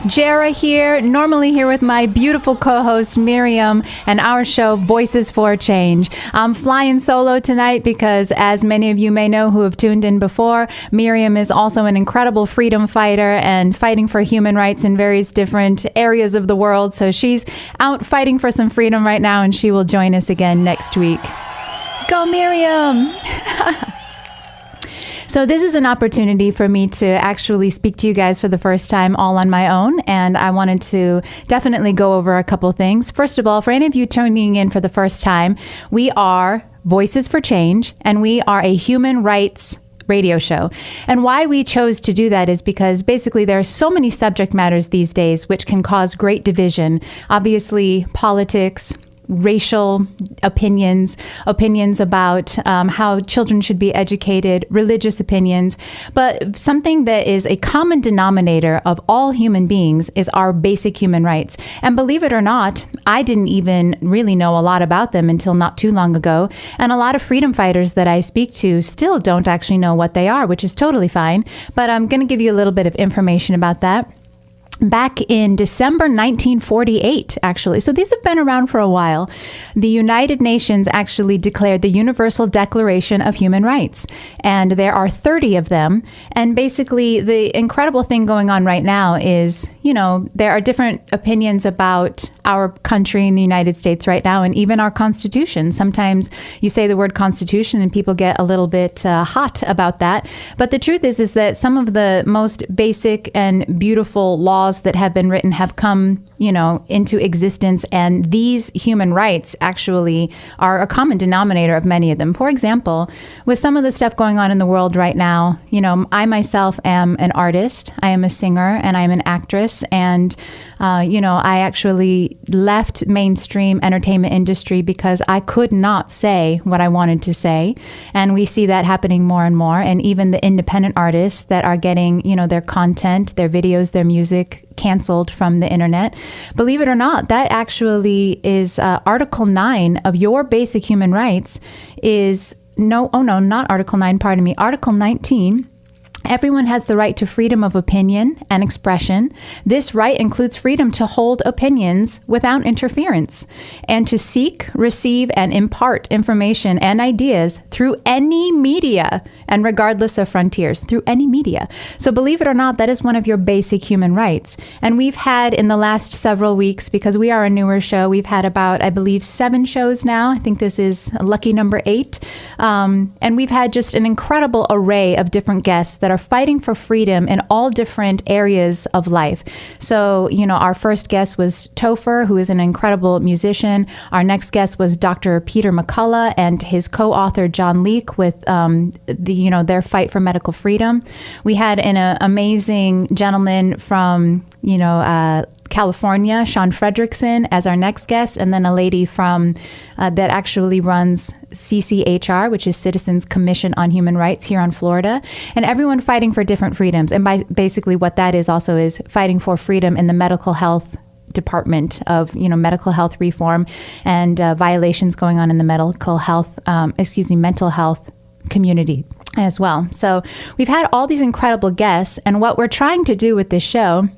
Jierra here, normally here with my beautiful co-host Miriam and our show Voices for Change. I'm flying solo tonight because, as many of you may know who have tuned in before, Miriam is also an incredible freedom fighter and fighting for human rights in various different areas of the world. So she's out fighting for some freedom right now, and she will join us again next week. Go Miriam! So this is an opportunity for me to actually speak to you guys for the first time all on my own, and I wanted to definitely go over a couple things. First of all, for any of you tuning in for the first time, we are Voices for Change, and we are a human rights radio show. And why we chose to do that is because basically there are so many subject matters these days which can cause great division. Obviously, politics, racial opinions about how children should be educated, religious opinions. But something that is a common denominator of all human beings is our basic human rights. And believe it or not, I didn't even really know a lot about them until not too long ago. And a lot of freedom fighters that I speak to still don't actually know what they are, which is totally fine. But I'm going to give you a little bit of information about that. Back in December 1948, actually, so these have been around for a while, the United Nations actually declared the Universal Declaration of Human Rights. And there are 30 of them. And basically, the incredible thing going on right now is, you know, there are different opinions about our country in the United States right now, and even our Constitution. Sometimes you say the word Constitution and people get a little bit hot about that. But the truth is that some of the most basic and beautiful laws that have been written have come, you know, into existence, and these human rights actually are a common denominator of many of them. For example, with some of the stuff going on in the world right now, you know, I myself am an artist, I am a singer, and I'm an actress, and you know, I actually left mainstream entertainment industry because I could not say what I wanted to say. And we see that happening more and more. And even the independent artists that are getting, you know, their content, their videos, their music canceled from the internet. Believe it or not, that actually is Article 9 of your basic human rights is not Article 9, pardon me, Article 19. Everyone has the right to freedom of opinion and expression. This right includes freedom to hold opinions without interference and to seek, receive, and impart information and ideas through any media and regardless of frontiers, through any media. So believe it or not, that is one of your basic human rights. And we've had in the last several weeks, because we are a newer show, we've had about, I believe, 7 shows now. I think this is lucky number 8. And we've had just an incredible array of different guests that are fighting for freedom in all different areas of life. So, you know, our first guest was Topher, who is an incredible musician. Our next guest was Dr. Peter McCullough and his co-author John Leake with their fight for medical freedom. We had an amazing gentleman from, California, Sean Fredrickson, as our next guest, and then a lady from that actually runs CCHR, which is Citizens Commission on Human Rights here on Florida, and everyone fighting for different freedoms. And basically what that is also is fighting for freedom in the medical health department of, medical health reform and violations going on in the mental health community as well. So we've had all these incredible guests, and what we're trying to do with this show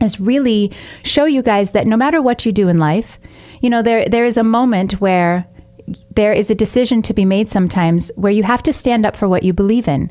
is really show you guys that no matter what you do in life, there is a moment where there is a decision to be made sometimes where you have to stand up for what you believe in.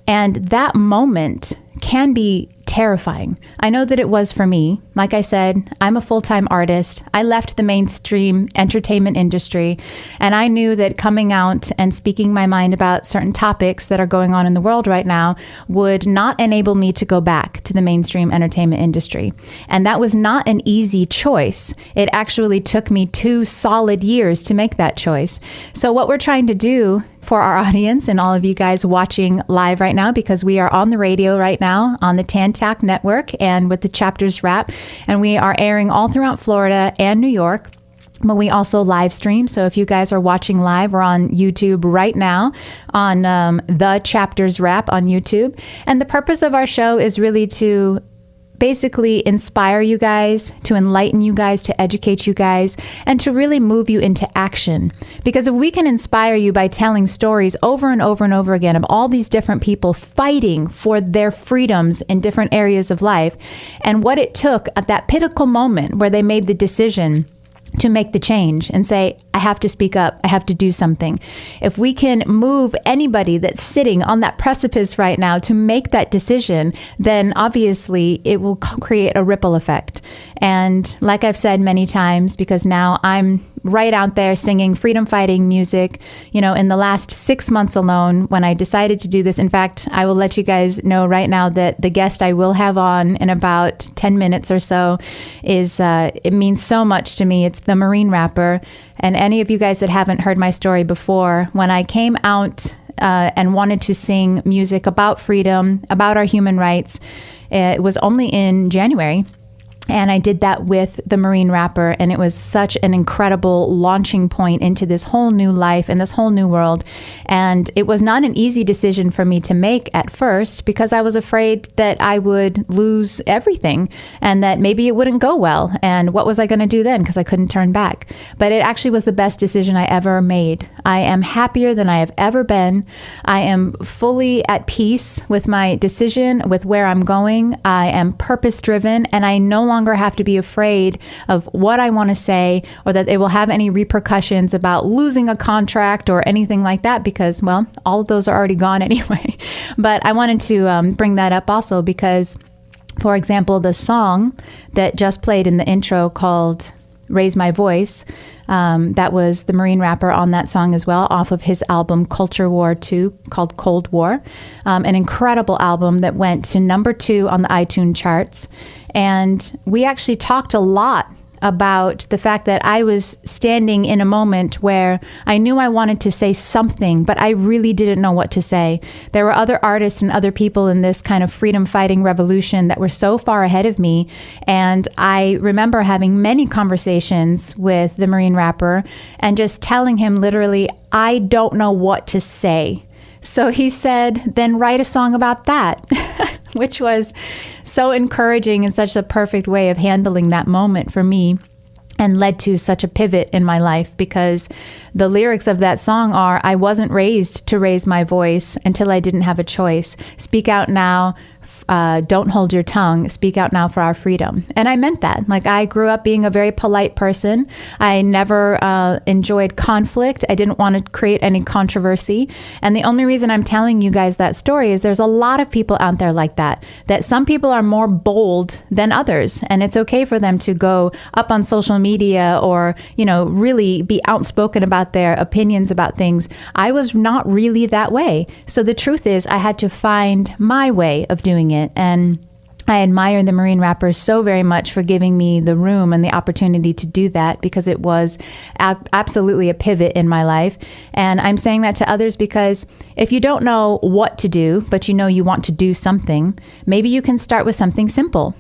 And that moment can be terrifying. I know that it was for me. Like I said, I'm a full-time artist. I left the mainstream entertainment industry, and I knew that coming out and speaking my mind about certain topics that are going on in the world right now would not enable me to go back to the mainstream entertainment industry. And that was not an easy choice. It actually took me 2 solid years to make that choice. So what we're trying to do for our audience and all of you guys watching live right now, because we are on the radio right now on the Tantac network and with the Chapters Wrap, and we are airing all throughout Florida and New York. But we also live stream. So if you guys are watching live, we're on YouTube right now on the Chapters Wrap on YouTube. And the purpose of our show is really to basically inspire you guys, to enlighten you guys, to educate you guys, and to really move you into action. Because if we can inspire you by telling stories over and over and over again of all these different people fighting for their freedoms in different areas of life, and what it took at that pinnacle moment where they made the decision to make the change and say, I have to speak up, I have to do something. If we can move anybody that's sitting on that precipice right now to make that decision, then obviously it will create a ripple effect. And like I've said many times, because now I'm right out there singing freedom fighting music, in the last 6 months alone, when I decided to do this. In fact, I will let you guys know right now that the guest I will have on in about 10 minutes or so it means so much to me. It's the Marine rapper. And any of you guys that haven't heard my story before, when I came out and wanted to sing music about freedom, about our human rights, it was only in January. And I did that with the Marine rapper, and it was such an incredible launching point into this whole new life and this whole new world. And it was not an easy decision for me to make at first, because I was afraid that I would lose everything and that maybe it wouldn't go well. And what was I going to do then? Because I couldn't turn back. But it actually was the best decision I ever made. I am happier than I have ever been. I am fully at peace with my decision, with where I'm going. I am purpose driven, and I no longer have to be afraid of what I want to say, or that it will have any repercussions about losing a contract or anything like that, because, well, all of those are already gone anyway. But I wanted to bring that up also because, for example, the song that just played in the intro called Raise My Voice, that was the Marine rapper on that song as well, off of his album Culture War 2 called Cold War, an incredible album that went to number 2 on the iTunes charts. And we actually talked a lot about the fact that I was standing in a moment where I knew I wanted to say something, but I really didn't know what to say. There were other artists and other people in this kind of freedom fighting revolution that were so far ahead of me. And I remember having many conversations with the Marine rapper and just telling him literally, I don't know what to say. So he said, then write a song about that, which was so encouraging and such a perfect way of handling that moment for me, and led to such a pivot in my life, because the lyrics of that song are, I wasn't raised to raise my voice until I didn't have a choice. Speak out now. Don't hold your tongue. Speak out now for our freedom. And I meant that. Like, I grew up being a very polite person. I never enjoyed conflict. I didn't want to create any controversy. And the only reason I'm telling you guys that story is there's a lot of people out there like that, that some people are more bold than others. And it's okay for them to go up on social media or, really be outspoken about their opinions about things. I was not really that way. So the truth is, I had to find my way of doing it. And I admire the Marine rappers so very much for giving me the room and the opportunity to do that, because it was absolutely a pivot in my life. And I'm saying that to others because if you don't know what to do, but you know you want to do something, maybe you can start with something simple,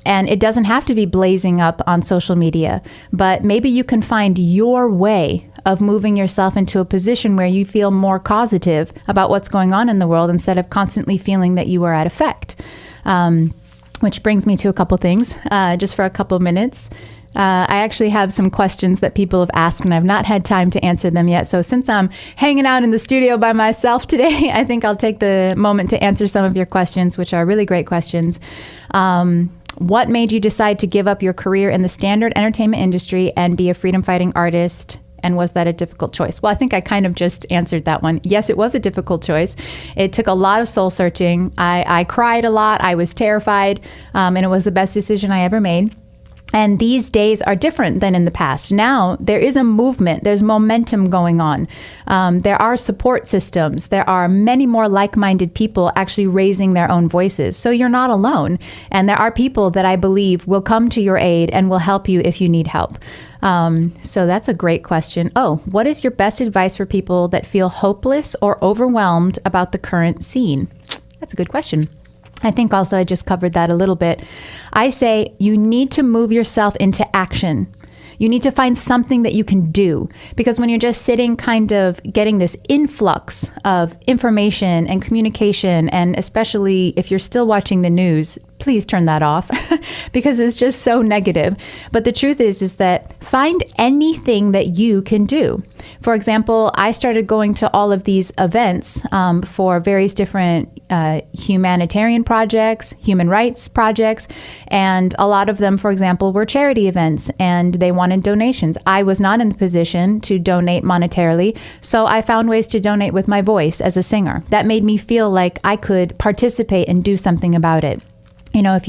and it doesn't have to be blazing up on social media, but maybe you can find your way of moving yourself into a position where you feel more causative about what's going on in the world, instead of constantly feeling that you are at effect. Which brings me to a couple things, just for a couple minutes. I actually have some questions that people have asked, and I've not had time to answer them yet. So since I'm hanging out in the studio by myself today, I think I'll take the moment to answer some of your questions, which are really great questions. What made you decide to give up your career in the standard entertainment industry and be a freedom fighting artist? And was that a difficult choice? Well, I think I kind of just answered that one. Yes, it was a difficult choice. It took a lot of soul searching. I cried a lot. I was terrified. And it was the best decision I ever made. And these days are different than in the past. Now there is a movement, there's momentum going on. There are support systems. There are many more like-minded people actually raising their own voices. So you're not alone. And there are people that I believe will come to your aid and will help you if you need help. So that's a great question. Oh, what is your best advice for people that feel hopeless or overwhelmed about the current scene? That's a good question. I think also I just covered that a little bit. I say you need to move yourself into action. You need to find something that you can do, because when you're just sitting kind of getting this influx of information and communication, and especially if you're still watching the news, please turn that off because it's just so negative. But the truth is that find anything that you can do. For example, I started going to all of these events for various different humanitarian projects, human rights projects, and a lot of them, for example, were charity events, and they wanted donations. I was not in the position to donate monetarily, so I found ways to donate with my voice as a singer. That made me feel like I could participate and do something about it. You know, if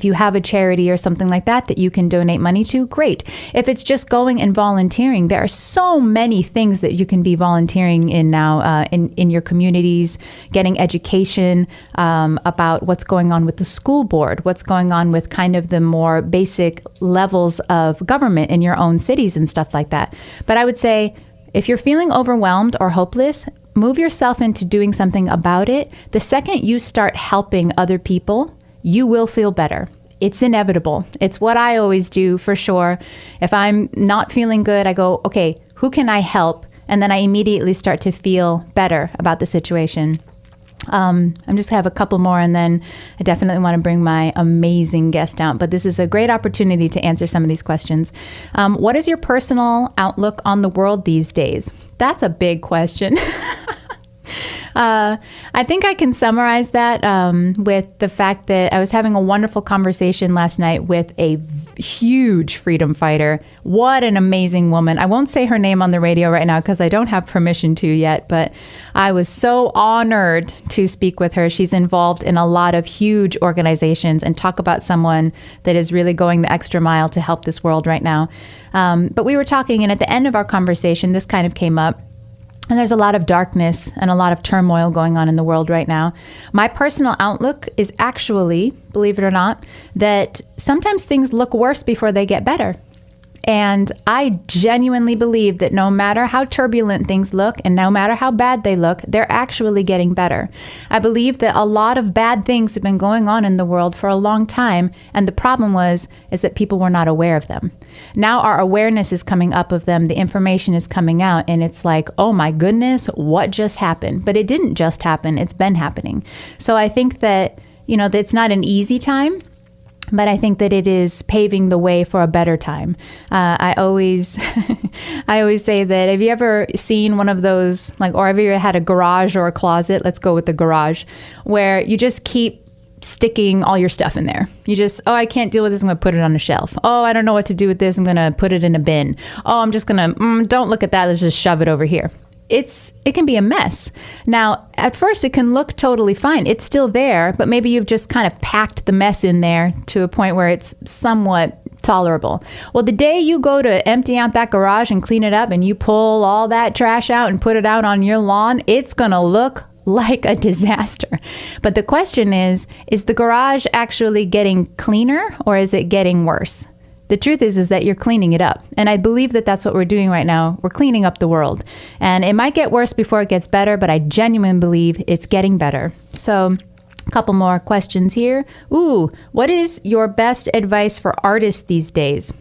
you have a charity or something like that that you can donate money to, great. If it's just going and volunteering, there are so many things that you can be volunteering in now in your communities, getting education about what's going on with the school board, what's going on with kind of the more basic levels of government in your own cities and stuff like that. But I would say if you're feeling overwhelmed or hopeless, move yourself into doing something about it. The second you start helping other people, you will feel better. It's inevitable. It's what I always do for sure. If I'm not feeling good, I go, okay, who can I help? And then I immediately start to feel better about the situation. I'm just gonna have a couple more, and then I definitely want to bring my amazing guest out. But this is a great opportunity to answer some of these questions. What is your personal outlook on the world these days? That's a big question. I think I can summarize that with the fact that I was having a wonderful conversation last night with a huge freedom fighter. What an amazing woman. I won't say her name on the radio right now because I don't have permission to yet, but I was so honored to speak with her. She's involved in a lot of huge organizations, and talk about someone that is really going the extra mile to help this world right now. But we were talking, and at the end of our conversation, this kind of came up. And there's a lot of darkness and a lot of turmoil going on in the world right now. My personal outlook is actually, believe it or not, that sometimes things look worse before they get better. And I genuinely believe that no matter how turbulent things look and no matter how bad they look, they're actually getting better. I believe that a lot of bad things have been going on in the world for a long time, and the problem is that people were not aware of them. Now our awareness is coming up of them, the information is coming out, and it's like, oh my goodness, what just happened? But it didn't just happen, it's been happening. So I think that, you know, that it's not an easy time, but I think that it is paving the way for a better time. I always say that, have you ever seen one of those, like, or have you ever had a garage or a closet? Let's go with the garage, where you just keep sticking all your stuff in there. You just, oh, I can't deal with this, I'm going to put it on a shelf. Oh, I don't know what to do with this, I'm going to put it in a bin. Oh, I'm just going to, don't look at that, let's just shove it over here. It can be a mess. Now, at first it can look totally fine. It's still there, but maybe you've just kind of packed the mess in there to a point where it's somewhat tolerable. Well, the day you go to empty out that garage and clean it up and you pull all that trash out and put it out on your lawn, it's going to look like a disaster. But the question is the garage actually getting cleaner or is it getting worse? The truth is that you're cleaning it up. And I believe that that's what we're doing right now. We're cleaning up the world. And it might get worse before it gets better, but I genuinely believe it's getting better. So a couple more questions here. Ooh, what is your best advice for artists these days?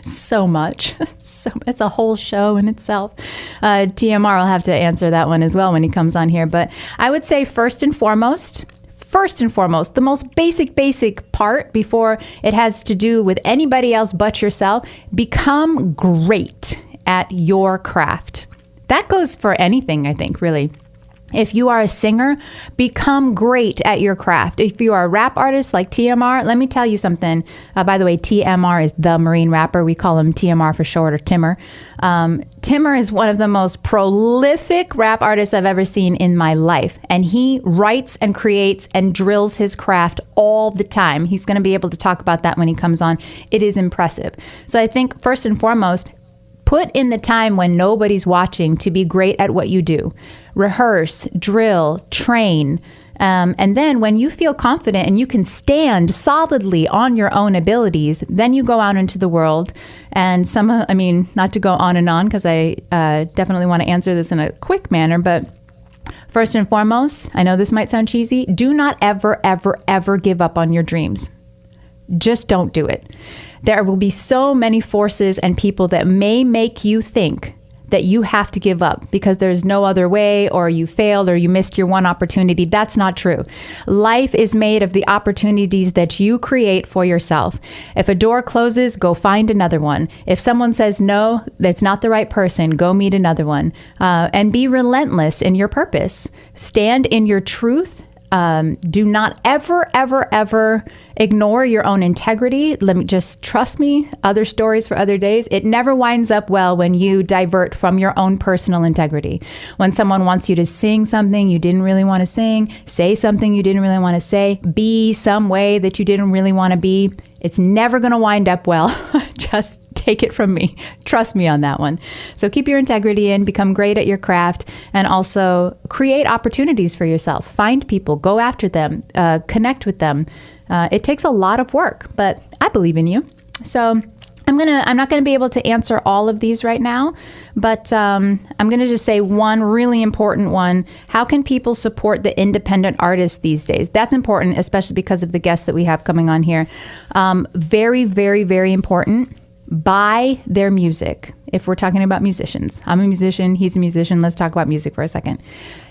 So much. So it's a whole show in itself. TMR will have to answer that one as well when he comes on here. But I would say first and foremost, the most basic part before it has to do with anybody else but yourself, become great at your craft. That goes for anything, I think, really. If you are a singer, become great at your craft. If you are a rap artist like TMR, let me tell you something. By the way, TMR is the Marine rapper. We call him TMR for short, or Timmer. Timmer is one of the most prolific rap artists I've ever seen in my life. And he writes and creates and drills his craft all the time. He's going to be able to talk about that when he comes on. It is impressive. So I think first and foremost, put in the time when nobody's watching to be great at what you do. Rehearse, drill, train. And then when you feel confident and you can stand solidly on your own abilities, then you go out into the world. And not to go on and on, because I definitely want to answer this in a quick manner, but first and foremost, I know this might sound cheesy, do not ever, ever, ever give up on your dreams. Just don't do it. There will be so many forces and people that may make you think that you have to give up because there's no other way, or you failed, or you missed your one opportunity. That's not true. Life is made of the opportunities that you create for yourself. If a door closes, go find another one. If someone says no, that's not the right person, go meet another one. And be relentless in your purpose. Stand in your truth. Do not ever ignore your own integrity. Let me just trust me. Other stories for other days. It never winds up well when you divert from your own personal integrity. When someone wants you to sing something you didn't really want to sing, say something you didn't really want to say, be some way that you didn't really want to be, it's never going to wind up well. Just take it from me. Trust me on that one. So keep your integrity in, become great at your craft, and also create opportunities for yourself. Find people, go after them, connect with them. It takes a lot of work, but I believe in you. So I'm not gonna be able to answer all of these right now, but I'm gonna just say one really important one. How can people support the independent artists these days? That's important, especially because of the guests that we have coming on here. Very, very, very important. Buy their music. If we're talking about musicians, I'm a musician, he's a musician. Let's talk about music for a second.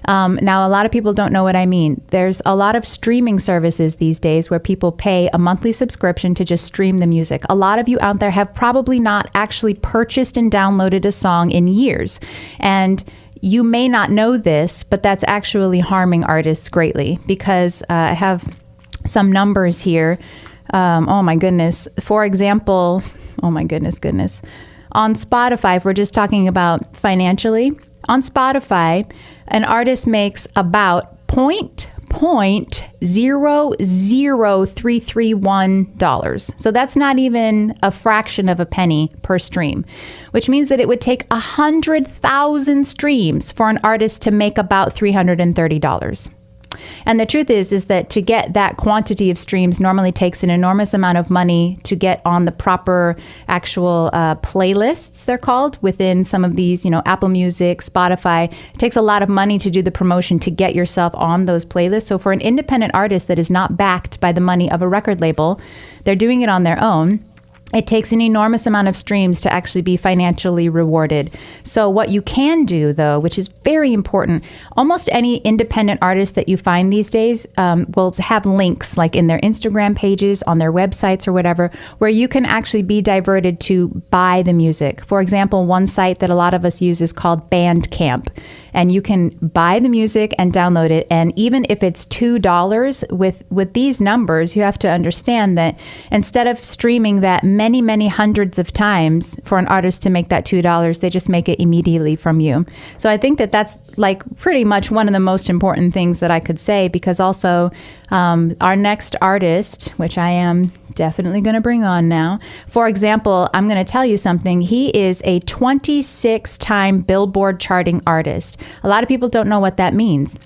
Now, a lot of people don't know what I mean. There's a lot of streaming services these days where people pay a monthly subscription to just stream the music. A lot of you out there have probably not actually purchased and downloaded a song in years. And you may not know this, but that's actually harming artists greatly, because I have some numbers here. Oh my goodness. For example, oh my goodness. On Spotify, if we're just talking about financially, on Spotify, an artist makes about $0.00331. So that's not even a fraction of a penny per stream, which means that it would take 100,000 streams for an artist to make about $330. And the truth is that to get that quantity of streams normally takes an enormous amount of money to get on the proper actual playlists, they're called, within some of these, Apple Music, Spotify. It takes a lot of money to do the promotion to get yourself on those playlists. So for an independent artist that is not backed by the money of a record label, they're doing it on their own. It takes an enormous amount of streams to actually be financially rewarded. So what you can do, though, which is very important, almost any independent artist that you find these days will have links, like in their Instagram pages, on their websites or whatever, where you can actually be diverted to buy the music. For example, one site that a lot of us use is called Bandcamp. And you can buy the music and download it. And even if it's $2, with these numbers, you have to understand that instead of streaming that many, many hundreds of times for an artist to make that $2, they just make it immediately from you. So I think that that's like pretty much one of the most important things that I could say, because also our next artist, which I am definitely going to bring on now. For example, I'm going to tell you something. He is a 26-time Billboard charting artist. A lot of people don't know what that means.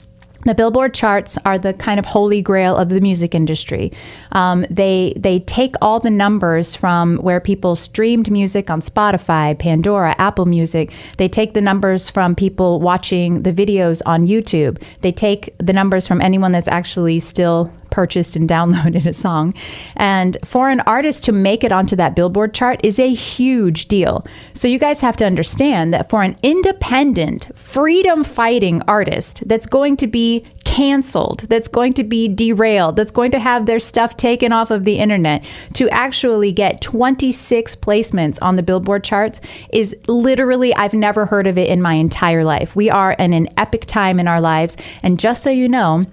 The Billboard charts are the kind of holy grail of the music industry. They take all the numbers from where people streamed music on Spotify, Pandora, Apple Music. They take the numbers from people watching the videos on YouTube. They take the numbers from anyone that's actually still purchased and downloaded a song. And for an artist to make it onto that Billboard chart is a huge deal. So you guys have to understand that for an independent, freedom-fighting artist that's going to be canceled, that's going to be derailed, that's going to have their stuff taken off of the internet, to actually get 26 placements on the Billboard charts is literally, I've never heard of it in my entire life. We are in an epic time in our lives. And just so you know,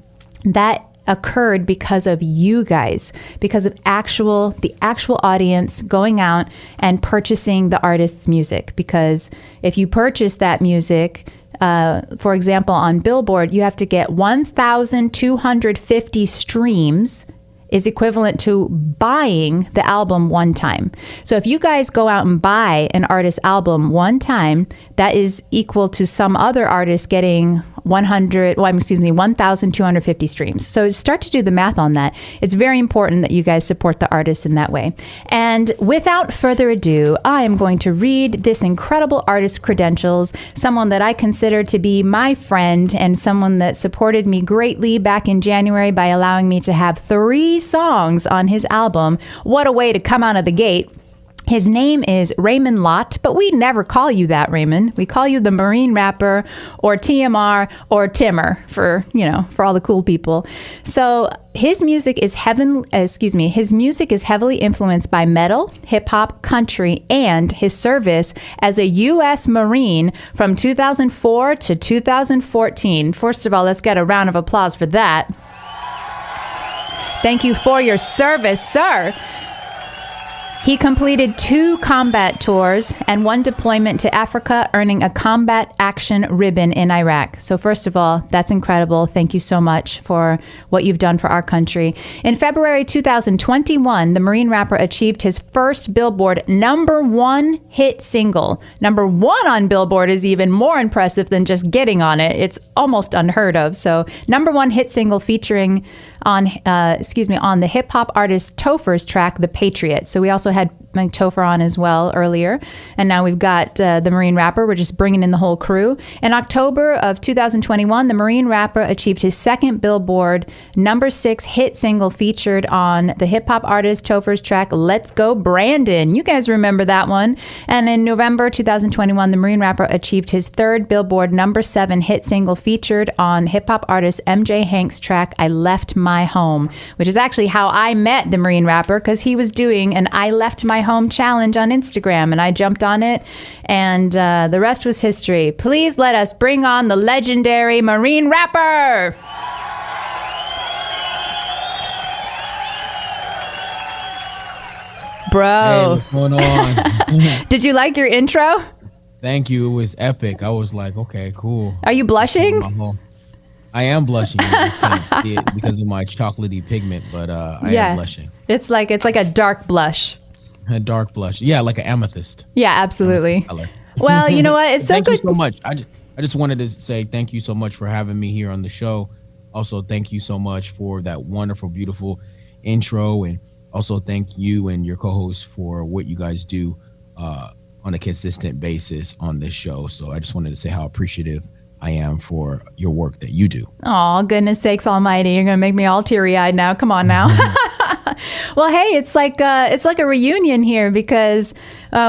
that occurred because of you guys, because of the actual audience going out and purchasing the artist's music. Because if you purchase that music, for example, on Billboard, you have to get 1,250 streams is equivalent to buying the album one time. So if you guys go out and buy an artist's album one time, that is equal to some other artist getting 1,250 streams. So start to do the math on that. It's very important that you guys support the artist in that way. And without further ado, I am going to read this incredible artist's credentials, someone that I consider to be my friend and someone that supported me greatly back in January by allowing me to have 3 songs on his album. What a way to come out of the gate. His name is Raymond Lott, but we never call you that, Raymond. We call you the Marine Rapper or TMR or Timmer for all the cool people. So his music is his music is heavily influenced by metal, hip hop, country, and his service as a U.S. Marine from 2004 to 2014. First of all, let's get a round of applause for that. Thank you for your service, sir. He completed 2 combat tours and 1 deployment to Africa, earning a Combat Action Ribbon in Iraq. So first of all, that's incredible. Thank you so much for what you've done for our country. In February 2021, the Marine rapper achieved his first Billboard #1 hit single. #1 on Billboard is even more impressive than just getting on it. It's almost unheard of. So #1 hit single featuring on the hip hop artist Topher's track, The Patriot. So we also had Topher on as well earlier. And now we've got the Marine rapper. We're just bringing in the whole crew. In October of 2021, the Marine rapper achieved his second Billboard #6 hit single featured on the hip hop artist Topher's track, Let's Go Brandon. You guys remember that one. And in November 2021, the Marine rapper achieved his third Billboard #7 hit single featured on hip hop artist MJ Hank's track, I Left My Home, which is actually how I met the Marine rapper, because he was doing an I Left My Home challenge on Instagram, and I jumped on it, and the rest was history. Please let us bring on the legendary Marine rapper. Bro. Hey, what's going on? Did you like your intro? Thank you. It was epic. I was like, okay, cool. Are you blushing? I am blushing. I just can't see it because of my chocolatey pigment, but I am blushing. It's like a dark blush. A dark blush. Yeah, like an amethyst. Yeah, absolutely. Well, you know what? It's so thank good. You so much. I just wanted to say thank you so much for having me here on the show. Also, thank you so much for that wonderful, beautiful intro. And also thank you and your co-hosts for what you guys do on a consistent basis on this show. So I just wanted to say how appreciative I am for your work that you do. Oh, goodness sakes almighty. You're going to make me all teary-eyed now. Come on now. Well, hey, it's like a reunion here, because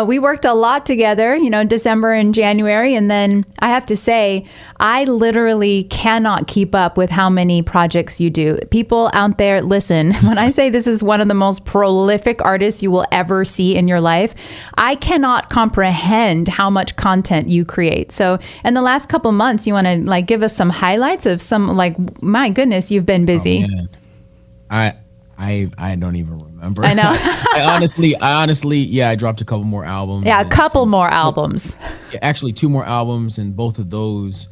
we worked a lot together, December and January. And then I have to say, I literally cannot keep up with how many projects you do. People out there, listen, when I say this is one of the most prolific artists you will ever see in your life, I cannot comprehend how much content you create. So in the last couple months, you want to give us some highlights of some, my goodness, you've been busy. Oh, I don't even remember. I know. I honestly, yeah, I dropped a couple more albums. Yeah, a couple more albums. Actually, 2 more albums, and both of those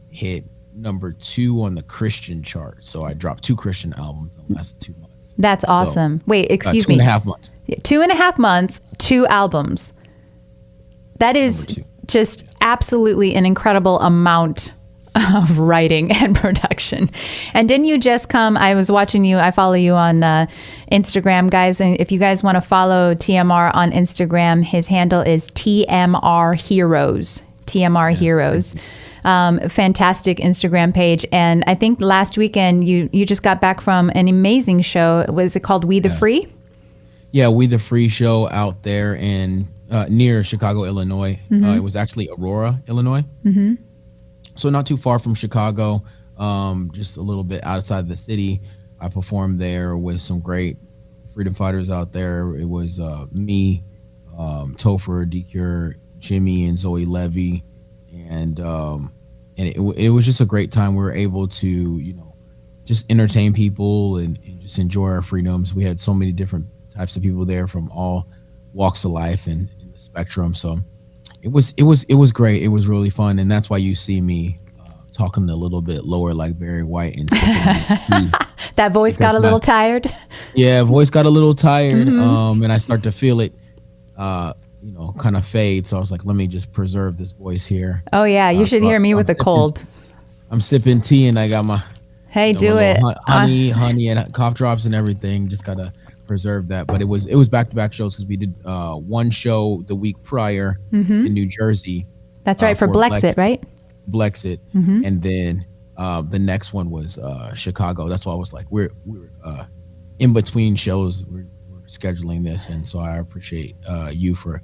hit #2 on the Christian chart. So I dropped 2 Christian albums in the last 2 months. That's awesome. So, wait, excuse me. 2.5 months. 2.5 months, 2 albums. That is just absolutely an incredible amount of writing and production. And didn't you just come, I was watching you, I follow you on Instagram, guys, and if you guys want to follow TMR on Instagram, his handle is TMR Heroes. TMR Heroes. Fantastic Instagram page. And I think last weekend you just got back from an amazing show. Was it called We the Free? Yeah, We the Free show out there in near Chicago, Illinois. It was actually Aurora, Illinois. Mm-hmm. So not too far from Chicago, just a little bit outside the city. I performed there with some great freedom fighters out there. It was me, Topher, DCure, Jimmy, and Zoe Levy, and it was just a great time. We were able to, just entertain people and just enjoy our freedoms. We had so many different types of people there from all walks of life and in the spectrum. So it was great. It was really fun, and that's why you see me talking a little bit lower, like Barry White, and that voice got a little tired. Yeah, voice got a little tired, and I start to feel it, kind of fade. So I was like, let me just preserve this voice here. Oh yeah, you should hear me with the cold. I'm sipping tea, and I got my honey, and cough drops and everything. Just gotta preserve that. But it was back-to-back shows, because we did one show the week prior in New Jersey. That's right, for Blexit, right? Blexit, and then the next one was Chicago. That's why I was like, we're in between shows. We're scheduling this, and so I appreciate you for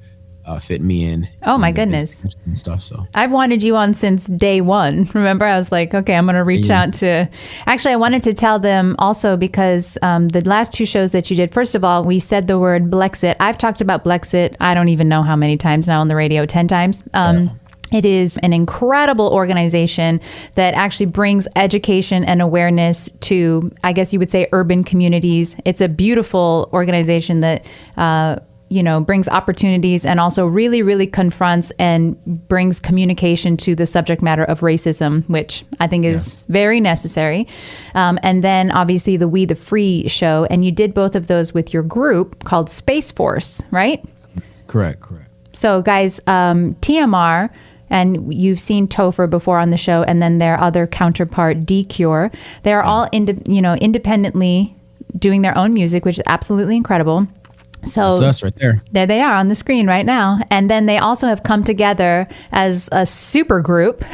fitting me in. Oh my the goodness. business and stuff. So I've wanted you on since day one. Remember, I was like, okay, I'm going to reach out to. Actually, I wanted to tell them also because the last two shows that you did, first of all, we said the word Blexit. I've talked about Blexit, I don't even know how many times now on the radio, 10 times. It is an incredible organization that actually brings education and awareness to, I guess you would say, urban communities. It's a beautiful organization that brings opportunities and also really, really confronts and brings communication to the subject matter of racism, which I think is very necessary. And then obviously the We the Free show. And you did both of those with your group called Space Force, right? Correct. So guys, TMR, and you've seen Topher before on the show, and then their other counterpart, D-Cure. They're all independently doing their own music, which is absolutely incredible. So that's us right there. There they are on the screen right now. And then they also have come together as a super group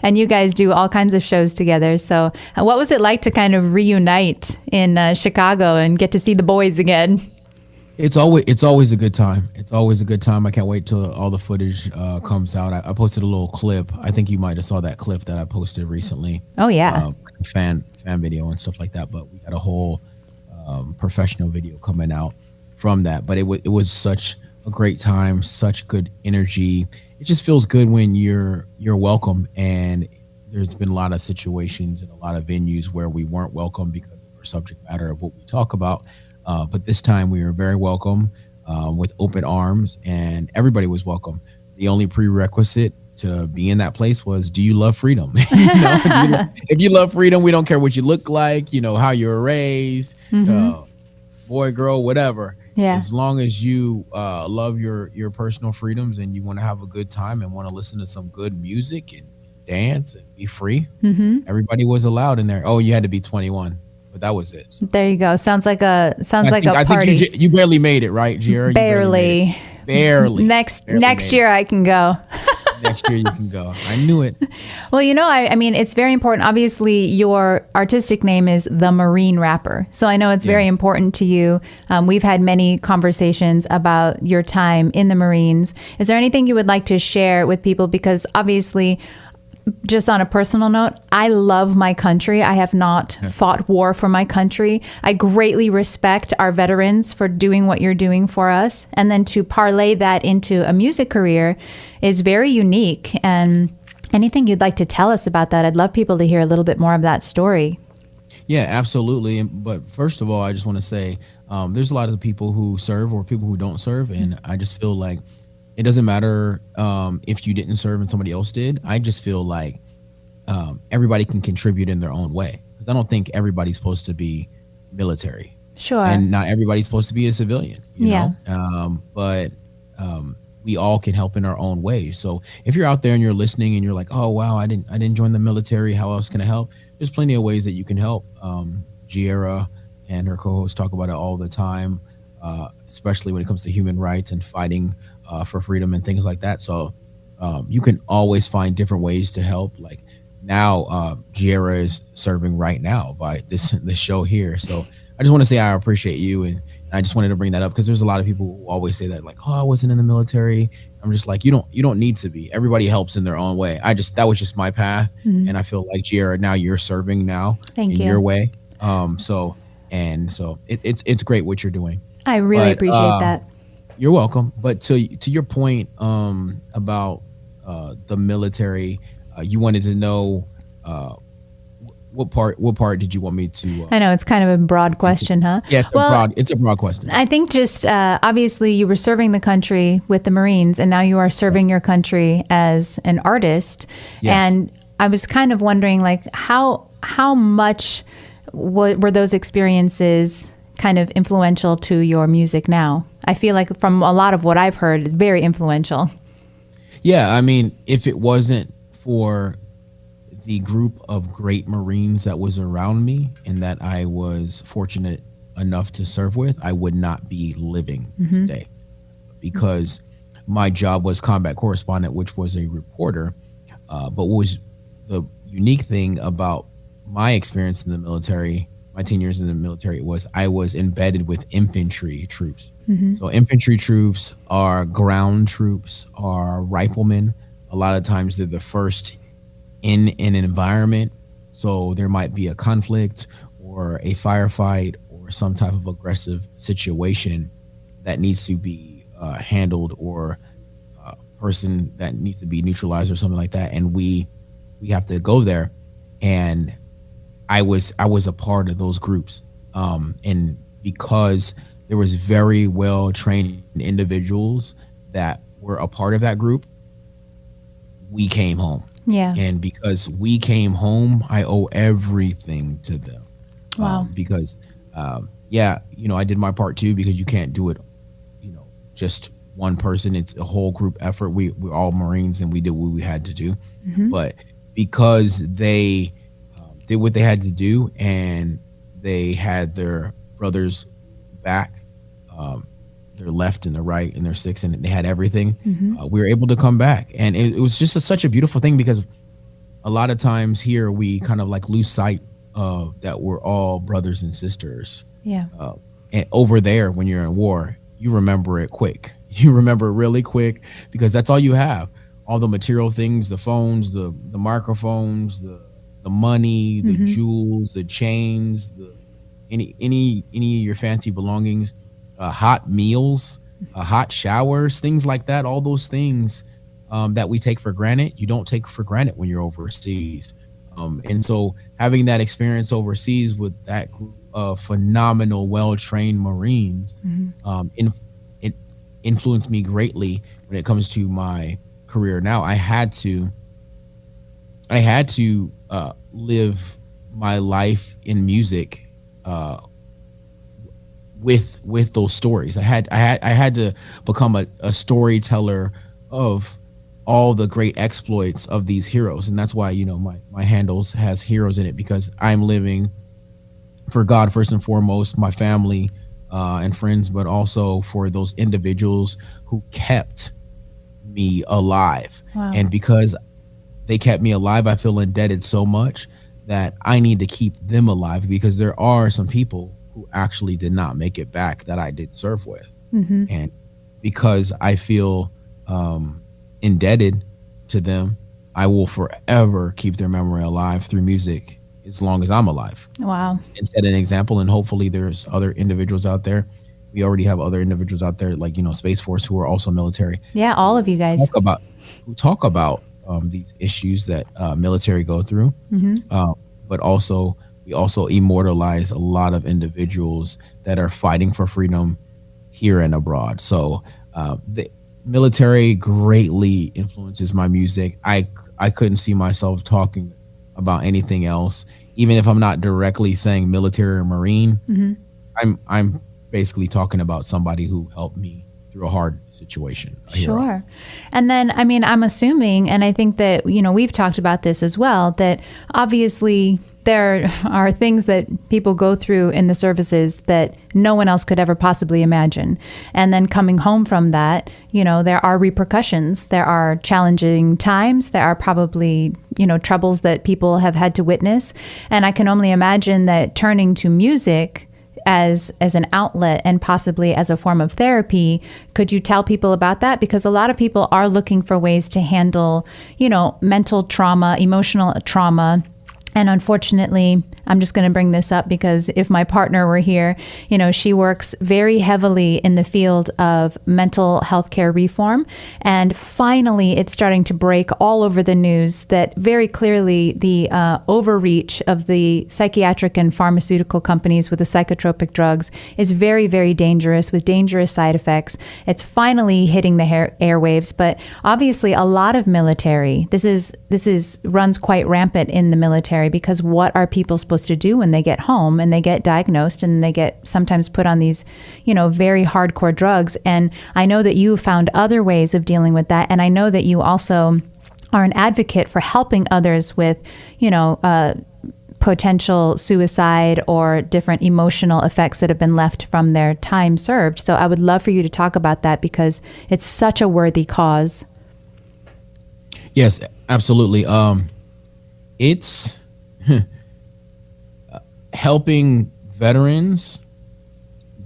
and you guys do all kinds of shows together. So what was it like to kind of reunite in Chicago and get to see the boys again? It's always a good time. It's always a good time. I can't wait till all the footage comes out. I posted a little clip. I think you might have saw that clip that I posted recently. Oh yeah. Fan video and stuff like that. But we got a whole professional video coming out from that. But it was such a great time, such good energy. It just feels good when you're welcome. And there's been a lot of situations and a lot of venues where we weren't welcome because of our subject matter of what we talk about. But this time we were very welcome with open arms, and everybody was welcome. The only prerequisite to be in that place was, do you love freedom? If you love freedom, we don't care what you look like, how you were raised, boy, girl, whatever. Yeah. As long as you love your personal freedoms and you want to have a good time and want to listen to some good music and dance and be free, everybody was allowed in there. Oh, you had to be 21. But that was it. So. There you go. Sounds like a party. I think you barely made it, right, Jierra? Barely. Next year I can go. Next year you can go. I knew it. Well, I mean, it's very important. Obviously, your artistic name is The Marine Rapper. So I know it's very important to you. We've had many conversations about your time in the Marines. Is there anything you would like to share with people? Because obviously, just on a personal note, I love my country. I have not fought war for my country. I greatly respect our veterans for doing what you're doing for us. And then to parlay that into a music career is very unique. And anything you'd like to tell us about that? I'd love people to hear a little bit more of that story. Yeah, absolutely. But first of all, I just want to say there's a lot of people who serve or people who don't serve. And I just feel like it doesn't matter if you didn't serve and somebody else did. I just feel like everybody can contribute in their own way. Because I don't think everybody's supposed to be military. Sure. And not everybody's supposed to be a civilian, you know? But we all can help in our own way. So if you're out there and you're listening and you're like, oh, wow, I didn't join the military. How else can I help? There's plenty of ways that you can help. Jierra and her co-hosts talk about it all the time, especially when it comes to human rights and fighting for freedom and things like that. So you can always find different ways to help. Like now, Jierra is serving right now by this show here. So I just want to say I appreciate you, and I just wanted to bring that up because there's a lot of people who always say that, like, oh, I wasn't in the military. I'm just like, you don't need to be. Everybody helps in their own way. That was just my path, and I feel like Jierra, now you're serving now in your way. So it's great what you're doing. I really appreciate that. You're welcome. But to your point about the military, you wanted to know what part did you want me to? I know it's kind of a broad question, huh? Yeah, it's a broad question. I think just obviously you were serving the country with the Marines, and now you are serving your country as an artist. Yes. And I was kind of wondering, like, how much were those experiences kind of influential to your music now? I feel like from a lot of what I've heard, very influential. Yeah, I mean, if it wasn't for the group of great Marines that was around me and that I was fortunate enough to serve with, I would not be living today, because my job was combat correspondent, which was a reporter. But what was the unique thing about my experience in the military my 10 years in the military was I was embedded with infantry troops. So infantry troops are ground troops, are riflemen. A lot of times they're the first in an environment. So there might be a conflict or a firefight or some type of aggressive situation that needs to be handled, or person that needs to be neutralized or something like that. And we have to go there. And I was a part of those groups. And because there was very well trained individuals that were a part of that group, we came home. Yeah. And because we came home, I owe everything to them. Wow. Because, I did my part too, because you can't do it, just one person. It's a whole group effort. We're all Marines and we did what we had to do. But because they did what they had to do and they had their brothers back, their left and their right and their six, and they had everything, we were able to come back. And it was just such a beautiful thing, because a lot of times here we kind of like lose sight of that we're all brothers and sisters. Yeah. And over there, when you're in war, you remember it quick. You remember it really quick, because that's all you have. All the material things, the phones, the microphones, the money, the jewels, the chains, any of your fancy belongings, hot meals, hot showers, things like that. All those things that we take for granted, you don't take for granted when you're overseas. And so having that experience overseas with that group of phenomenal, well-trained Marines, it influenced me greatly when it comes to my career. Now I had to live my life in music with those stories. I had to become a storyteller of all the great exploits of these heroes. And that's why, my handles has heroes in it, because I'm living for God first and foremost, my family and friends, but also for those individuals who kept me alive. Wow. And because they kept me alive, I feel indebted so much that I need to keep them alive, because there are some people who actually did not make it back that I did serve with. And because I feel indebted to them, I will forever keep their memory alive through music as long as I'm alive. Wow. And set an example. And hopefully there's other individuals out there. We already have other individuals out there, like, Space Force, who are also military. Yeah, all of you guys. Who talk about these issues that military go through. But also, we also immortalize a lot of individuals that are fighting for freedom here and abroad. So the military greatly influences my music. I couldn't see myself talking about anything else, even if I'm not directly saying military or Marine. I'm basically talking about somebody who helped me through a hard situation. Sure. And then, I'm assuming, and I think that, we've talked about this as well, that obviously there are things that people go through in the services that no one else could ever possibly imagine. And then coming home from that, there are repercussions. There are challenging times. There are probably, troubles that people have had to witness. And I can only imagine that turning to music as an outlet and possibly as a form of therapy. Could you tell people about that? Because a lot of people are looking for ways to handle, mental trauma, emotional trauma. And unfortunately, I'm just going to bring this up because if my partner were here, she works very heavily in the field of mental health care reform. And finally, it's starting to break all over the news that very clearly the overreach of the psychiatric and pharmaceutical companies with the psychotropic drugs is very, very dangerous with dangerous side effects. It's finally hitting the airwaves. But obviously, a lot of military, this runs quite rampant in the military, because what are people supposed to do when they get home and they get diagnosed and they get sometimes put on these, very hardcore drugs? And I know that you found other ways of dealing with that. And I know that you also are an advocate for helping others with, potential suicide or different emotional effects that have been left from their time served. So I would love for you to talk about that, because it's such a worthy cause. Yes, absolutely. It's helping veterans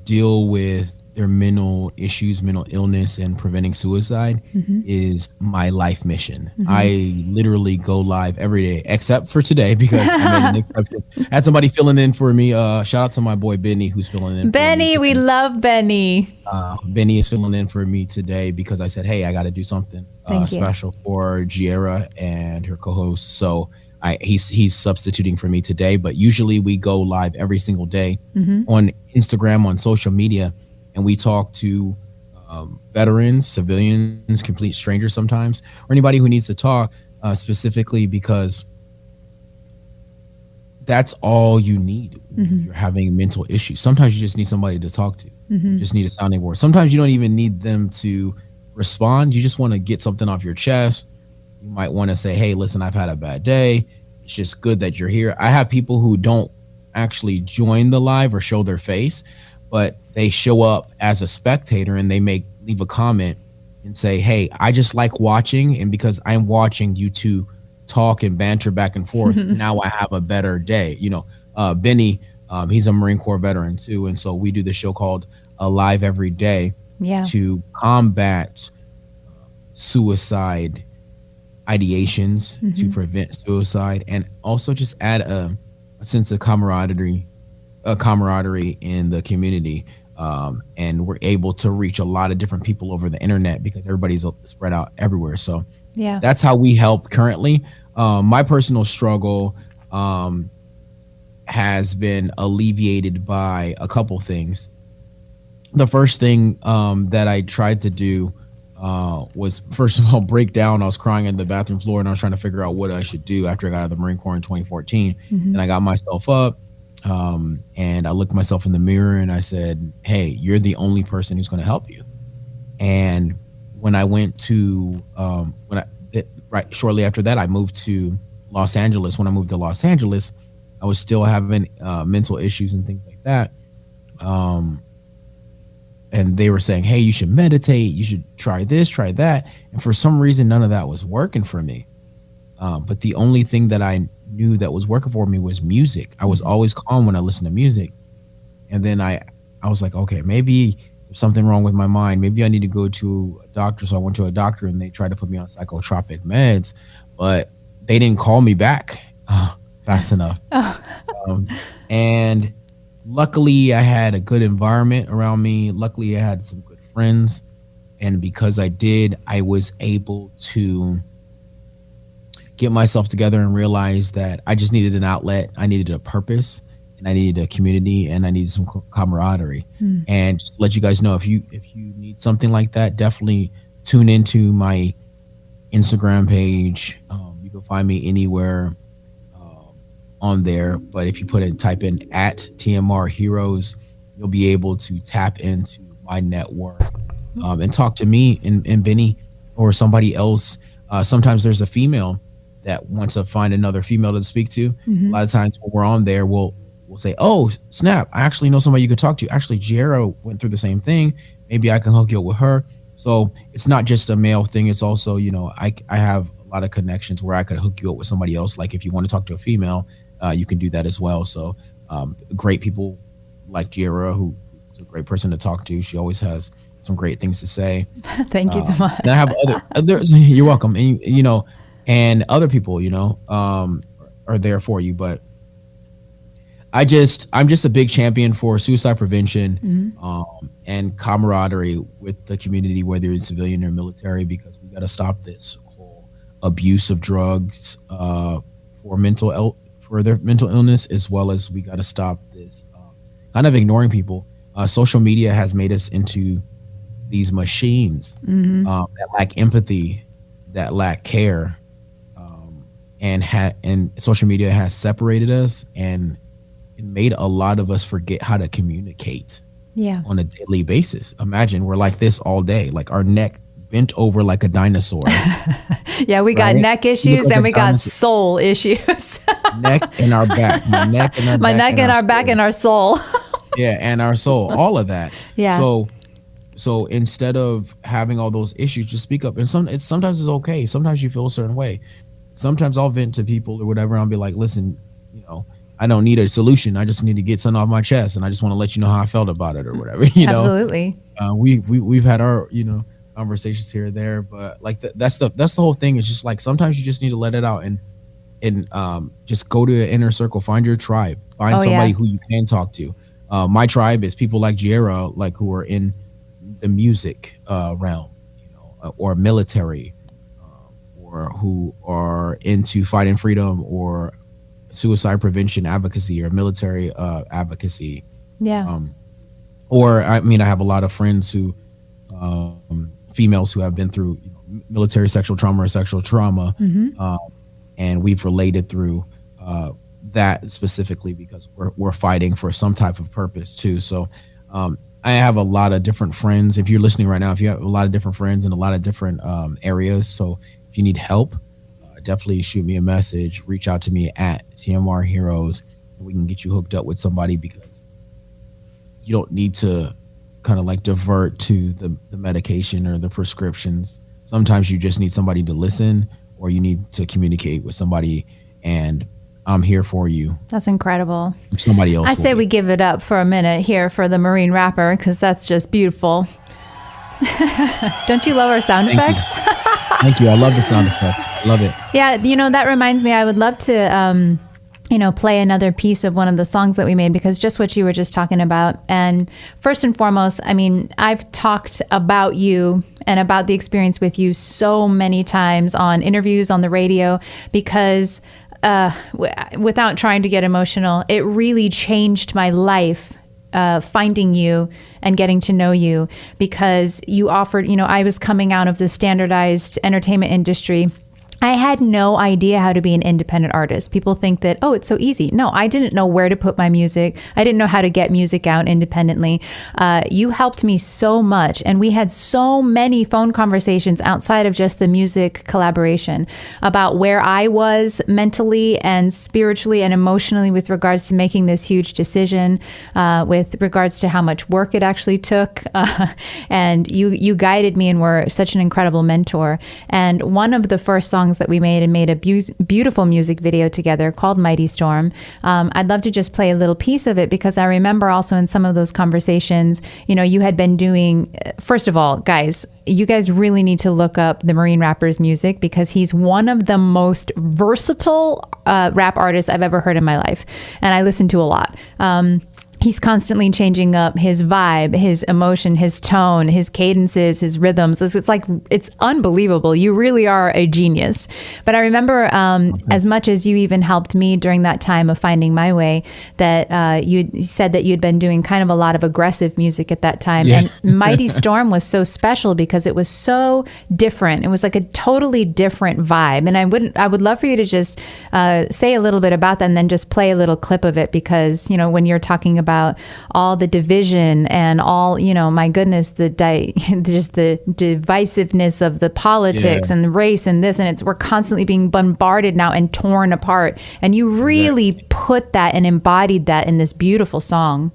deal with their mental issues, mental illness, and preventing suicide is my life mission. I literally go live every day, except for today because I made an exception. I had somebody filling in for me. Shout out to my boy Benny who's filling in. Benny, we love Benny. Benny is filling in for me today because I said, hey, I got to do something special for Jierra and her co-host. So he's substituting for me today, but usually we go live every single day on Instagram, on social media, and we talk to veterans, civilians, complete strangers sometimes, or anybody who needs to talk specifically because that's all you need when you're having mental issues. Sometimes you just need somebody to talk to. You just need a sounding board. Sometimes you don't even need them to respond. You just want to get something off your chest. You might want to say, hey, listen, I've had a bad day. It's just good that you're here. I have people who don't actually join the live or show their face, but they show up as a spectator and they leave a comment and say, hey, I just like watching. And because I'm watching you two talk and banter back and forth, now I have a better day. Benny, he's a Marine Corps veteran too. And so we do this show called Alive Every Day to combat suicide ideations, to prevent suicide, and also just add a sense of camaraderie in the community. And we're able to reach a lot of different people over the internet because everybody's spread out everywhere. So that's how we help currently. My personal struggle has been alleviated by a couple things. The first thing that I tried to do was, first of all, break down. I was crying on the bathroom floor and I was trying to figure out what I should do after I got out of the Marine Corps in 2014. And I got myself up and I looked myself in the mirror and I said, hey, you're the only person who's going to help you. And when I went to, shortly after that, I moved to Los Angeles. When I moved to Los Angeles, I was still having mental issues and things like that. And they were saying, hey, you should meditate. You should try this, try that. And for some reason, none of that was working for me. But the only thing that I knew that was working for me was music. I was always calm when I listened to music. And then I was like, okay, maybe there's something wrong with my mind. Maybe I need to go to a doctor. So I went to a doctor and they tried to put me on psychotropic meds, but they didn't call me back fast enough. And luckily, I had a good environment around me. Luckily, I had some good friends. And because I did, I was able to get myself together and realize that I just needed an outlet. I needed a purpose, and I needed a community, and I needed some camaraderie. And just to let you guys know, if you need something like that, definitely tune into my Instagram page. You can find me anywhere on there, but if you type in @TMR Heroes, you'll be able to tap into my network and talk to me and Benny or somebody else. Sometimes there's a female that wants to find another female to speak to. A lot of times when we're on there, we'll say, oh snap, I actually know somebody you could talk to. Actually, Jierra went through the same thing. Maybe I can hook you up with her. So it's not just a male thing. It's also, I have a lot of connections where I could hook you up with somebody else. Like if you want to talk to a female, you can do that as well. So great people like Jierra, who's a great person to talk to. She always has some great things to say. Thank you so much. And I have others. You're welcome. And and other people, are there for you. But I'm just a big champion for suicide prevention and camaraderie with the community, whether it's civilian or military, because we got to stop this whole abuse of drugs for their mental illness, as well as we got to stop this kind of ignoring people. Social media has made us into these machines that lack empathy, that lack care, and social media has separated us and it made a lot of us forget how to communicate on a daily basis. Imagine we're like this all day, like our neck bent over like a dinosaur. We got neck issues and we got soul issues. Neck and our back. My neck and our back and our soul. And our soul. All of that. Yeah. So instead of having all those issues, just speak up. And sometimes it's okay. Sometimes you feel a certain way. Sometimes I'll vent to people or whatever. And I'll be like, listen, I don't need a solution. I just need to get something off my chest, and I just want to let you know how I felt about it or whatever. Absolutely. We've had our conversations here or there, but like that's the whole thing. It's just like sometimes you just need to let it out and just go to an inner circle, find your tribe, find somebody who you can talk to. My tribe is people like Jierra, like who are in the music realm, or military, or who are into fighting freedom or suicide prevention advocacy or military advocacy. Or I have a lot of friends who females who have been through military sexual trauma or sexual trauma, and we've related through that specifically because we're fighting for some type of purpose too. So I have a lot of different friends. If you're listening right now, if you have a lot of different friends in a lot of different areas, so if you need help, definitely shoot me a message, reach out to me at TMR Heroes, and we can get you hooked up with somebody, because you don't need to kind of like divert to the medication or the prescriptions. Sometimes you just need somebody to listen, or you need to communicate with somebody, and I'm here for you. That's incredible. Somebody else. I say we give it up for a minute here for the Marine rapper, because that's just beautiful. Don't you love our sound effects? Thank you. I love the sound effects. I love it. Yeah, that reminds me, I would love to play another piece of one of the songs that we made, because just what you were just talking about. And first and foremost, I've talked about you and about the experience with you so many times on interviews, on the radio, because without trying to get emotional, it really changed my life. Finding you and getting to know you, because you offered, I was coming out of the standardized entertainment industry. I had no idea how to be an independent artist. People think that, oh, it's so easy. No, I didn't know where to put my music. I didn't know how to get music out independently. You helped me so much. And we had so many phone conversations outside of just the music collaboration about where I was mentally and spiritually and emotionally with regards to making this huge decision, with regards to how much work it actually took. And you guided me and were such an incredible mentor. And one of the first songs that we made a beautiful music video together called Mighty Storm. I'd love to just play a little piece of it, because I remember also in some of those conversations, you had been doing, first of all, guys, you guys really need to look up the Marine rapper's music, because he's one of the most versatile rap artists I've ever heard in my life. And I listen to a lot. He's constantly changing up his vibe, his emotion, his tone, his cadences, his rhythms. It's unbelievable. You really are a genius. But I remember as much as you even helped me during that time of finding my way, that you said that you'd been doing kind of a lot of aggressive music at that time. Yeah. And Mighty Storm was so special because it was so different. It was like a totally different vibe. And I would love for you to just say a little bit about that, and then just play a little clip of it, because, when you're talking about all the division and all, my goodness, just the divisiveness of the politics and the race and this, and we're constantly being bombarded now and torn apart. And you really put that and embodied that in this beautiful song.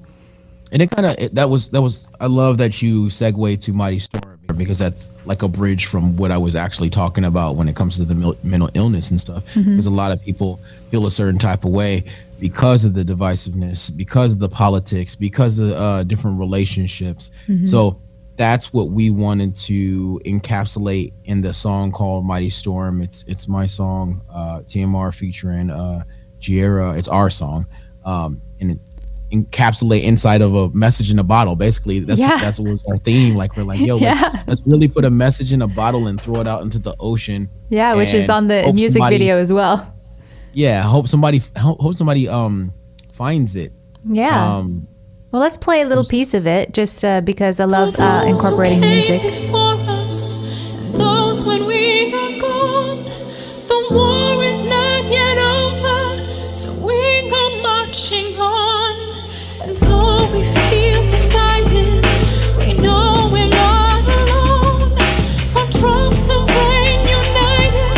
And that was, I love that you segue to Mighty Storm, because that's like a bridge from what I was actually talking about when it comes to the mental illness and stuff. Because a lot of people feel a certain type of way because of the divisiveness, because of the politics, because of different relationships. So that's what we wanted to encapsulate in the song called Mighty Storm. It's my song, TMR featuring Jierra. It's our song, and it encapsulate inside of a message in a bottle. Basically, that's what was our theme. Like, we're like, yo, let's really put a message in a bottle and throw it out into the ocean. Yeah, which is on the music video as well. Yeah, hope somebody finds it. Yeah. Well, let's play a little piece of it, just because I love incorporating music. Those when we are gone, the war is not yet over, so we go marching on. And though we feel divided, we know we're not alone. For drops of rain united,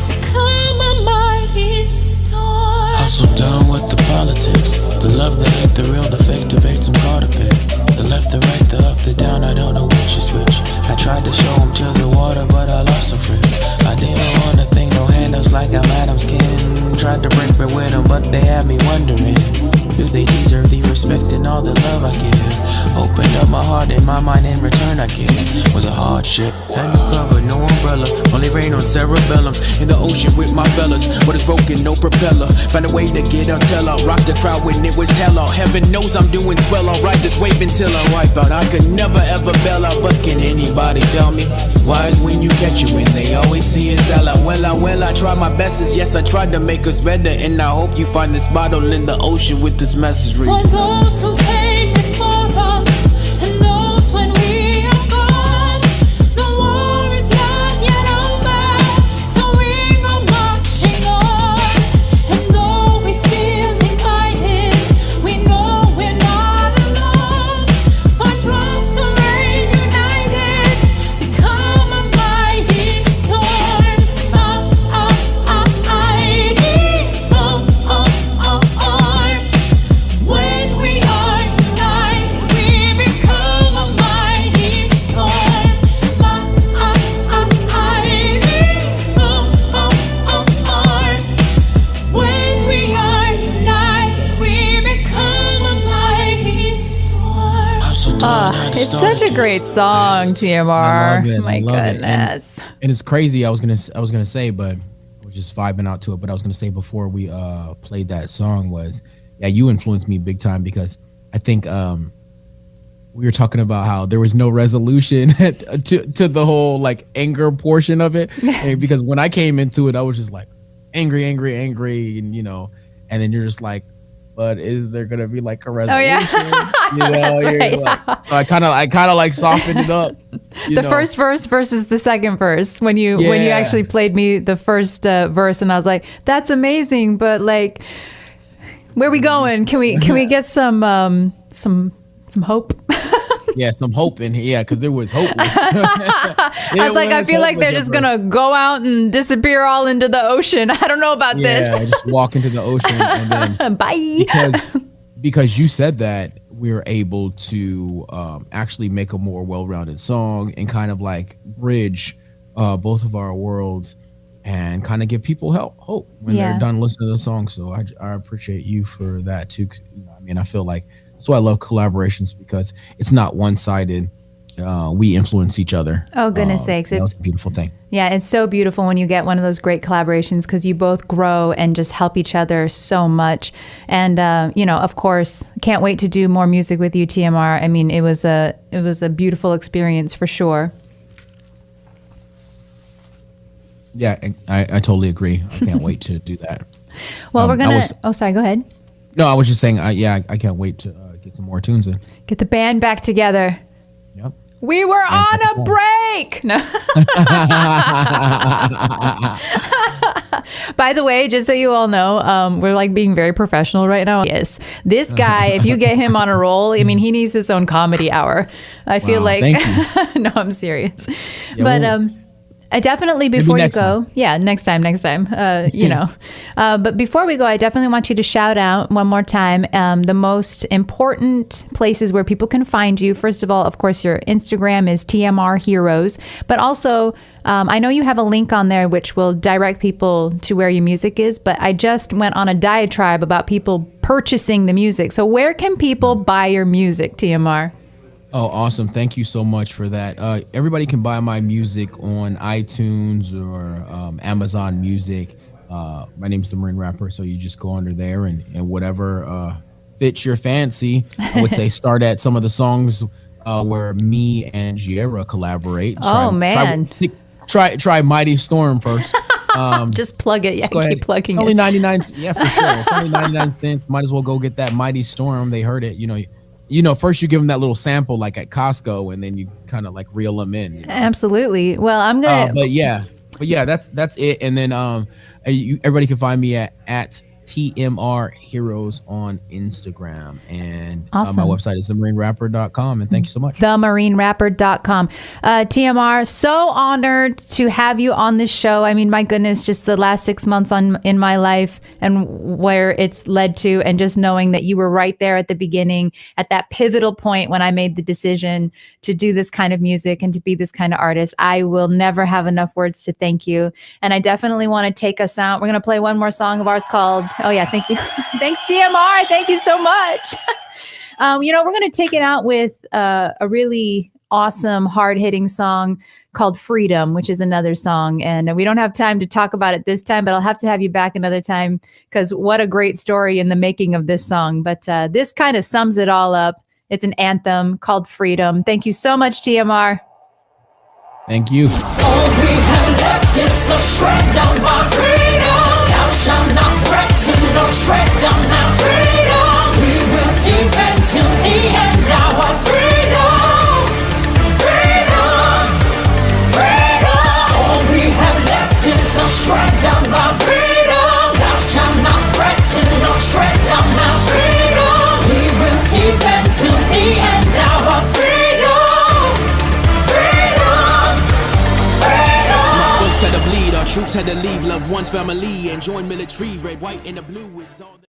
become a mighty storm. Hustle down with the politics, the love, the hate, the real, the fake debates I'm caught up in. The left, the right, the up, the down, I don't know which is which. I try my heart and my mind in return I gave was a hardship. Had no cover, no umbrella, only rain on cerebellums. In the ocean with my fellas, but it's broken, no propeller. Find a way to get out, tell out, rock the crowd when it was hell out. Heaven knows I'm doing swell, I'll ride this wave until I wipe out. I could never ever bail out, but can anybody tell me why is when you catch it when they always see it sell out? Well, I try my bestest, yes, I tried to make us better, and I hope you find this bottle in the ocean with this message. Read. For those who came before us, and those when we are gone, the war is not yet over, so we go marching on. And though we feel divided, we know we're not alone. For drops of rain united, become a mighty storm. Mighty storm. When we are united, we become a mighty storm. Mighty storm. When we are united, we become a mighty storm. I'm so tired now to It's start such a again. great song, TMR. I love it. My I love it. goodness. And it's crazy. I was gonna say, but I was just vibing out to it. But I was gonna say before we played that song was, yeah, you influenced me big time because I think we were talking about how there was no resolution to the whole like anger portion of it. And because when I came into it, I was just like angry, and and then you're just like, but is there gonna be like a resolution? yeah. That's right, you're like, so I kind of like softened it up. The first verse versus the second verse when you Yeah. actually played me the first verse, and I was like, that's amazing, but like, where we going? Can we get some hope? Yeah, some hope in here. Yeah, because there was hopeless. I was like, I feel like they're just gonna go out and disappear all into the ocean. I don't know about Yeah, just walk into the ocean and then this. Bye. because you said that we were able to actually make a more well-rounded song and kind of like bridge both of our worlds and kind of give people hope when Yeah. they're done listening to the song. So I appreciate you for that too. 'Cause, I mean, I feel like that's why I love collaborations because it's not one-sided. We influence each other. Oh, goodness sakes. That was a beautiful thing. Yeah, it's so beautiful when you get one of those great collaborations because you both grow and just help each other so much. And of course, can't wait to do more music with you, TMR. I mean, it was a beautiful experience for sure. Yeah, I totally agree. I can't wait to do that. Well, we're I gonna. was- Sorry. Go ahead. No, I was just saying. I can't wait to get some more tunes in. Get the band back together. Yep. We were on a back break. No. By the way, just so you all know, we're like being very professional right now. Yes, this guy, if you get him on a roll, I mean, he needs his own comedy hour. I feel Wow, like. thank you. No, I'm serious. Yeah, But well, I definitely before you next go, time. yeah, next time. But before we go, I definitely want you to shout out one more time the most important places where people can find you. First of all, of course, your Instagram is TMR Heroes, but also I know you have a link on there which will direct people to where your music is. But I just went on a diatribe about people purchasing the music. So where can people buy your music, TMR? Oh, awesome. Thank you so much for that. Everybody can buy my music on iTunes or Amazon Music. My name's the Marine Rapper, so you just go under there and whatever fits your fancy. I would say start at some of the songs where me and Jierra collaborate. Try Mighty Storm first. Just plug it. Yeah, Go ahead. keep plugging It's only it. 99. Yeah, for sure. It's only 99 cents. Might as well go get that Mighty Storm. They heard it. First you give them that little sample like at Costco, and then you kind of like reel them in. Absolutely. Well, I'm gonna. But yeah, that's it. And then everybody can find me at TMR Heroes on Instagram, and Awesome. my website is themarinerapper.com. And thank you so much. themarinerapper.com. TMR, so honored to have you on this show. I mean, my goodness, just the last 6 months in my life and where it's led to, and just knowing that you were right there at the beginning, at that pivotal point when I made the decision to do this kind of music and to be this kind of artist. I will never have enough words to thank you. And I definitely want to take us out. We're going to play one more song of ours called, oh yeah, thank you. Thanks, TMR. Thank you so much. We're going to take it out with a really awesome, hard-hitting song called Freedom, which is another song. And we don't have time to talk about it this time, but I'll have to have you back another time because what a great story in the making of this song. But this kind of sums it all up. It's an anthem called Freedom. Thank you so much, TMR. Thank you. All we have left is a shred of our freedom. Thou shalt not threaten nor tread on our freedom. We will defend to the end our freedom. Freedom, freedom. All we have left is a shred of our freedom. Thou shalt not threaten nor tread on our freedom. We will defend to the end our freedom. Had to bleed, our troops had to leave loved ones, family, and join military. Red, white, and the blue is all that